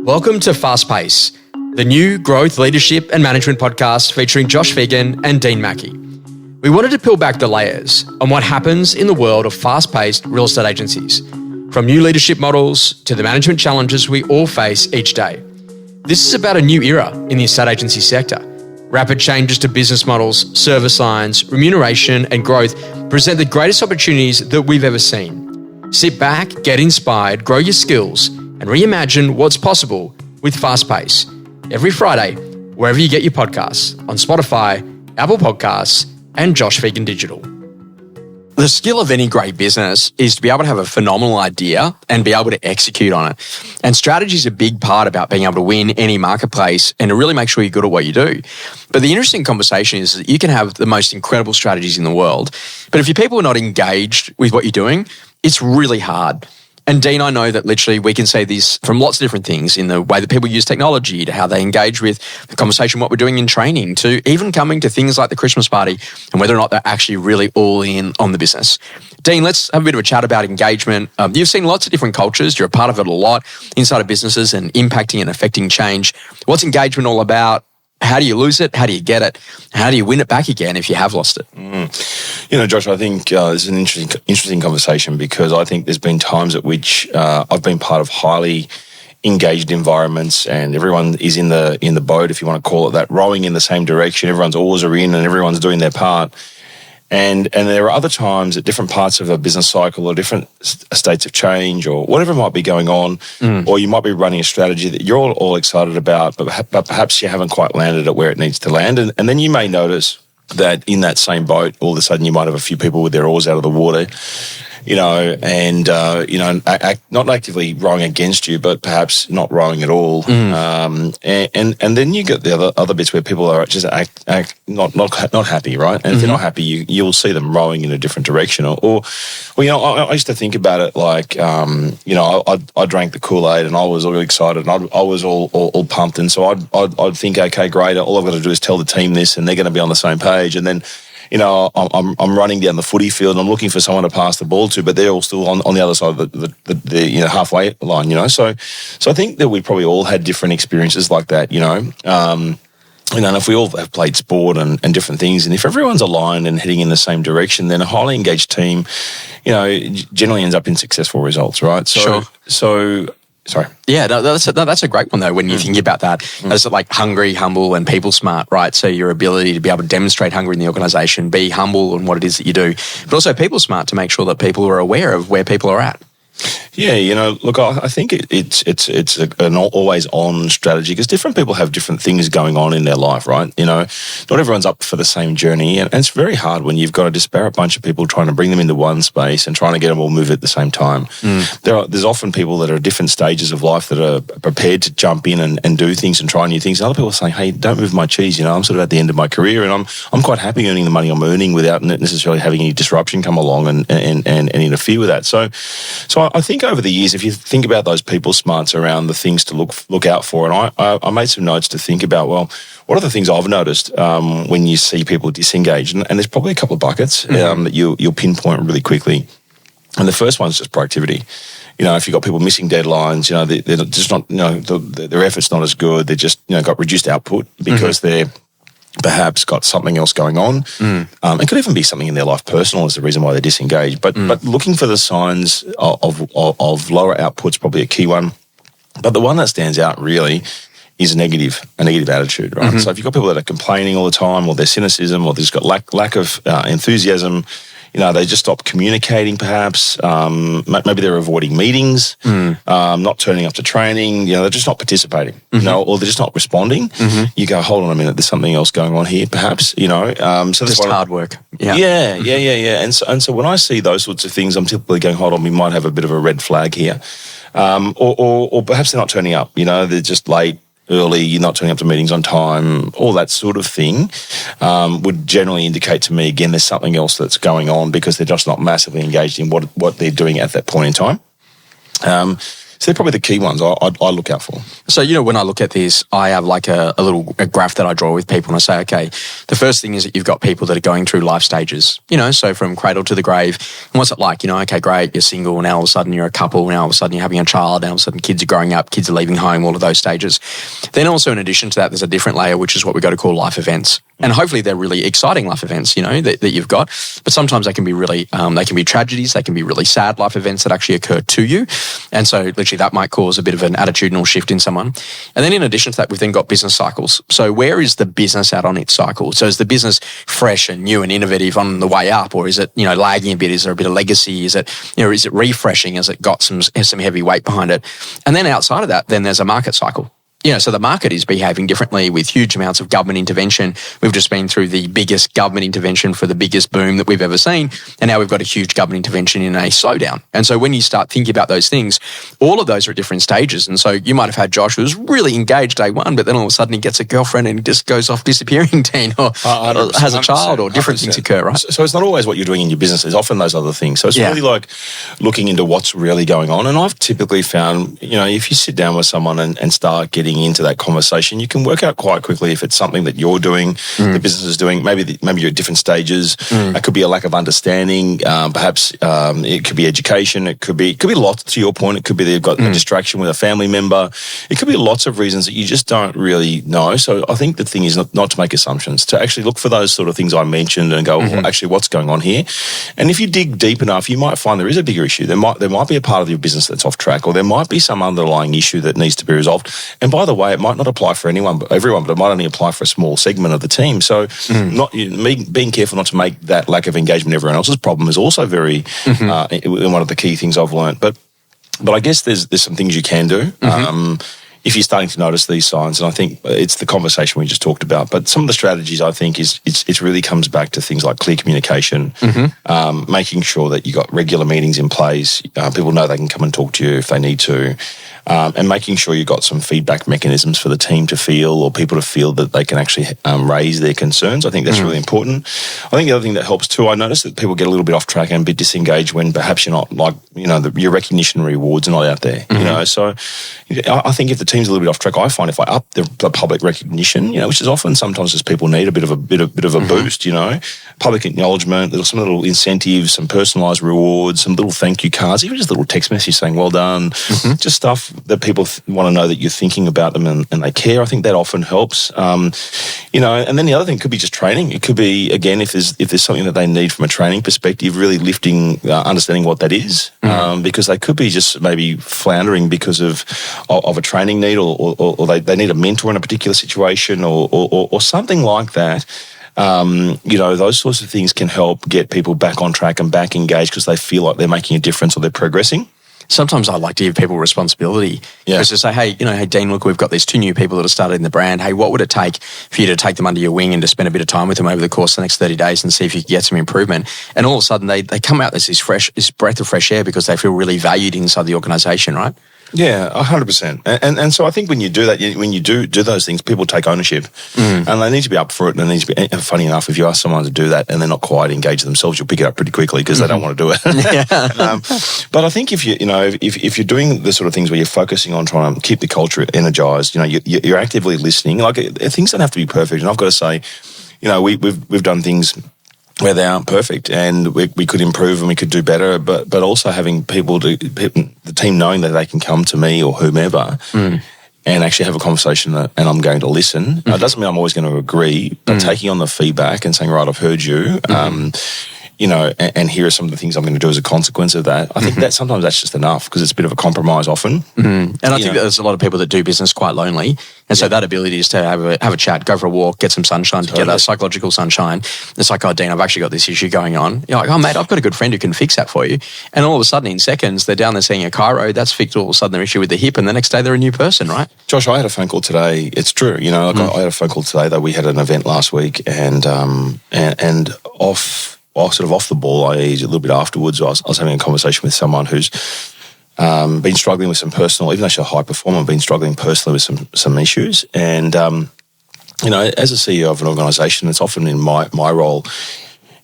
Welcome to Fast Pace, the new growth, leadership and management podcast featuring Josh Phegan and Dean Mackie. We wanted to peel back the layers on what happens in the world of fast-paced real estate agencies, from new leadership models to the management challenges we all face each day. This is about a new era in the estate agency sector. Rapid changes to business models, service lines, remuneration and growth present the greatest opportunities that we've ever seen. Sit back, get inspired, grow your skills and reimagine what's possible with Fast Pace. Every Friday, wherever you get your podcasts, on Spotify, Apple Podcasts and Josh Phegan Digital. The skill of any great business is to be able to have a phenomenal idea and be able to execute on it. And strategy is a big part about being able to win any marketplace and to really make sure you're good at what you do. But the interesting conversation is that you can have the most incredible strategies in the world, but if your people are not engaged with what you're doing, it's really hard. And Dean, I know that literally we can say this from lots of different things, in the way that people use technology, to how they engage with the conversation, what we're doing in training, to even coming to things like the Christmas party and whether or not they're actually really all in on the business. Dean, let's have a bit of a chat about engagement. You've seen lots of different cultures. You're a part of it a lot inside of businesses and impacting and affecting change. What's engagement all about? How do you lose it? How do you get it? How do you win it back again if you have lost it? You know, Josh, I think this is an interesting conversation, because I think there's been times at which I've been part of highly engaged environments and everyone is in the boat, if you want to call it that, rowing in the same direction. Everyone's oars are in and everyone's doing their part. And there are other times at different parts of a business cycle or different states of change or whatever might be going on, or you might be running a strategy that you're all excited about, but perhaps you haven't quite landed at where it needs to land. And then you may notice that in that same boat, all of a sudden you might have a few people with their oars out of the water, and not actively rowing against you, but perhaps not rowing at all. And then you get the other bits where people are just act not happy, right? And if they're not happy, you'll see them rowing in a different direction. I used to think about it like, I drank the Kool-Aid and I was all excited and I was all pumped, and so I'd think, okay, great, all I've got to do is tell the team this, and they're going to be on the same page, and then. I'm running down the footy field and I'm looking for someone to pass the ball to, but they're all still on the other side of the halfway line, So I think that we probably all had different experiences like that, and if we all have played sport and different things, and if everyone's aligned and heading in the same direction, then a highly engaged team, generally ends up in successful results, right? Sorry. Yeah, that's a great one though. When you think about that, as like hungry, humble, and people smart, right? So your ability to be able to demonstrate hunger in the organisation, be humble in what it is that you do, but also people smart to make sure that people are aware of where people are at. Yeah, look, I think it's an always-on strategy, because different people have different things going on in their life, right? Not everyone's up for the same journey, and it's very hard when you've got a disparate bunch of people trying to bring them into one space and trying to get them all move at the same time. There's often people that are at different stages of life that are prepared to jump in and do things and try new things. And other people are saying, hey, don't move my cheese, I'm sort of at the end of my career and I'm quite happy earning the money I'm earning without necessarily having any disruption come along and interfere with that. So I think over the years, if you think about those people smarts around the things to look out for, and I made some notes to think about, well, what are the things I've noticed when you see people disengage? And there's probably a couple of buckets that you'll pinpoint really quickly. And the first one is just productivity. If you've got people missing deadlines, they're just not, their effort's not as good. They're just, got reduced output because they're perhaps got something else going on. It could even be something in their life personal as the reason why they're disengaged. But looking for the signs of lower output's probably a key one. But the one that stands out really is a negative attitude, right? So if you've got people that are complaining all the time, or their cynicism, or they've got lack of enthusiasm, they just stop communicating perhaps. Maybe they're avoiding meetings, not turning up to training. They're just not participating, or they're just not responding. You go, hold on a minute, there's something else going on here perhaps, So that's just hard work. Yeah. And so when I see those sorts of things, I'm typically going, hold on, we might have a bit of a red flag here. Or perhaps they're not turning up, they're just late, early, you're not turning up to meetings on time, all that sort of thing would generally indicate to me, again, there's something else that's going on, because they're just not massively engaged in what they're doing at that point in time. So they're probably the key ones I look out for. So, when I look at this, I have like a graph that I draw with people, and I say, okay, the first thing is that you've got people that are going through life stages, so from cradle to the grave. And what's it like? Okay, great, you're single, now all of a sudden you're a couple, now all of a sudden you're having a child, now all of a sudden kids are growing up, kids are leaving home, all of those stages. Then also in addition to that, there's a different layer, which is what we got to call life events. And hopefully they're really exciting life events, that you've got. But sometimes they can be really, they can be tragedies, they can be really sad life events that actually occur to you. And so literally that might cause a bit of an attitudinal shift in someone. And then in addition to that, we've then got business cycles. So where is the business at on its cycle? So is the business fresh and new and innovative on the way up, or is it, lagging a bit? Is there a bit of legacy? Is it, is it refreshing? Has it got some heavy weight behind it? And then outside of that, then there's a market cycle. So the market is behaving differently with huge amounts of government intervention. We've just been through the biggest government intervention for the biggest boom that we've ever seen. And now we've got a huge government intervention in a slowdown. And so when you start thinking about those things, all of those are at different stages. And so you might have had Josh who was really engaged day one, but then all of a sudden he gets a girlfriend and he just goes off disappearing, Dean, or has a child, or different 100%. Things occur, right? So it's not always what you're doing in your business. There's often those other things. So it's really like looking into what's really going on. And I've typically found, if you sit down with someone and start getting into that conversation, you can work out quite quickly if it's something that you're doing, the business is doing. Maybe you're at different stages. It could be a lack of understanding. Perhaps it could be education. It could be lots. To your point, it could be they've got a distraction with a family member. It could be lots of reasons that you just don't really know. So I think the thing is not to make assumptions, to actually look for those sort of things I mentioned and go, well, actually, what's going on here? And if you dig deep enough, you might find there is a bigger issue. There might be a part of your business that's off track, or there might be some underlying issue that needs to be resolved. And by the way, it might not apply for everyone, but it might only apply for a small segment of the team. So being careful not to make that lack of engagement everyone else's problem is also very one of the key things I've learned. But I guess there's some things you can do if you're starting to notice these signs. And I think it's the conversation we just talked about. But some of the strategies, I think, it really comes back to things like clear communication, making sure that you got regular meetings in place. People know they can come and talk to you if they need to. And making sure you've got some feedback mechanisms for the team to feel, or people to feel that they can actually raise their concerns. I think that's really important. I think the other thing that helps too, I notice that people get a little bit off track and a bit disengaged when perhaps you're not your recognition rewards are not out there. So I think if the team's a little bit off track, I find if I up the public recognition, which is often sometimes as people need a bit of a boost, public acknowledgement, some little incentives, some personalised rewards, some little thank you cards, even just a little text message saying well done, just stuff that people want to know that you're thinking about them and they care. I think that often helps. And then the other thing could be just training. It could be, again, if there's something that they need from a training perspective, really lifting, understanding what that is, because they could be just maybe floundering because of a training need, or they need a mentor in a particular situation, or something like that. Those sorts of things can help get people back on track and back engaged because they feel like they're making a difference or they're progressing. Sometimes I like to give people responsibility. Just to say, hey, Dean, look, we've got these 2 new people that have started in the brand. Hey, what would it take for you to take them under your wing and to spend a bit of time with them over the course of the next 30 days and see if you can get some improvement? And all of a sudden they come out as this breath of fresh air because they feel really valued inside the organisation, right? Yeah, 100%. And so I think when you do that, when you do those things, people take ownership, and they need to be up for it. And they need to be, funny enough, if you ask someone to do that and they're not quite engaged themselves, you'll pick it up pretty quickly because they don't want to do it. But I think if you're doing the sort of things where you're focusing on trying to keep the culture energized, you're actively listening. Like, things don't have to be perfect. And I've got to say, we've done things where they aren't perfect, and we could improve and we could do better, but also having the team knowing that they can come to me or whomever and actually have a conversation and I'm going to listen. It doesn't mean I'm always going to agree, but taking on the feedback and saying, right, I've heard you, and here are some of the things I'm going to do as a consequence of that. I think that sometimes that's just enough because it's a bit of a compromise often. And I think that there's a lot of people that do business quite lonely. And so that ability is to have a chat, go for a walk, get some sunshine together, psychological sunshine. It's like, oh, Dean, I've actually got this issue going on. You're like, oh, mate, I've got a good friend who can fix that for you. And all of a sudden, in seconds, they're down there seeing a chiro, that's fixed all of a sudden their issue with the hip, and the next day they're a new person, right? Josh, I had a phone call today. It's true. I had a phone call today that we had an event last week and off the ball, i.e. a little bit afterwards, I was having a conversation with someone who's been struggling with some personal, even though she's a high performer, been struggling personally with some issues. And, as a CEO of an organisation, it's often in my role,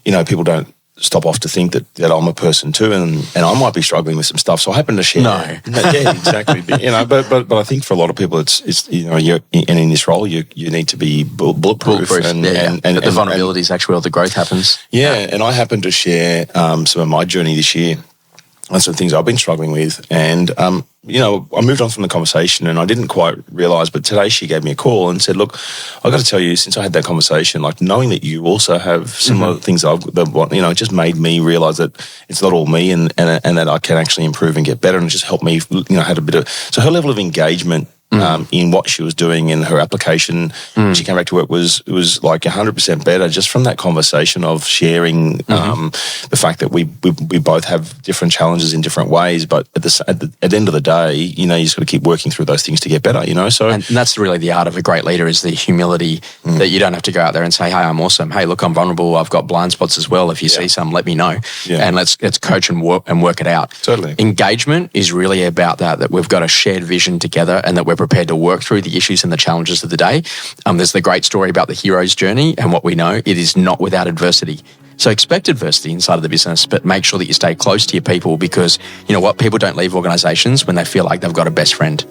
people don't stop off to think that I'm a person too, and I might be struggling with some stuff. So I happen to share. No. Yeah, exactly. But I think for a lot of people, it's you're in this role, you need to be bulletproof. And the vulnerability is actually where the growth happens. Yeah, and I happen to share some of my journey this year and some things I've been struggling with. And, I moved on from the conversation and I didn't quite realise, but today she gave me a call and said, look, I've got to tell you, since I had that conversation, like knowing that you also have similar things it just made me realise that it's not all me and that I can actually improve and get better, and it just helped me, had a bit of, so her level of engagement in what she was doing in her application when she came back to work was like 100% better just from that conversation of sharing the fact that we both have different challenges in different ways, but at the end of the day, you just got to keep working through those things to get better, so. And that's really the art of a great leader, is the humility that you don't have to go out there and say, hey, I'm awesome. Hey, look, I'm vulnerable. I've got blind spots as well. If you see some, let me know. Yeah. And let's coach and work it out. Totally. Engagement is really about that we've got a shared vision together and that we're prepared to work through the issues and the challenges of the day. There's the great story about the hero's journey, and what we know, it is not without adversity. So expect adversity inside of the business, but make sure that you stay close to your people, because you know what? People don't leave organizations when they feel like they've got a best friend.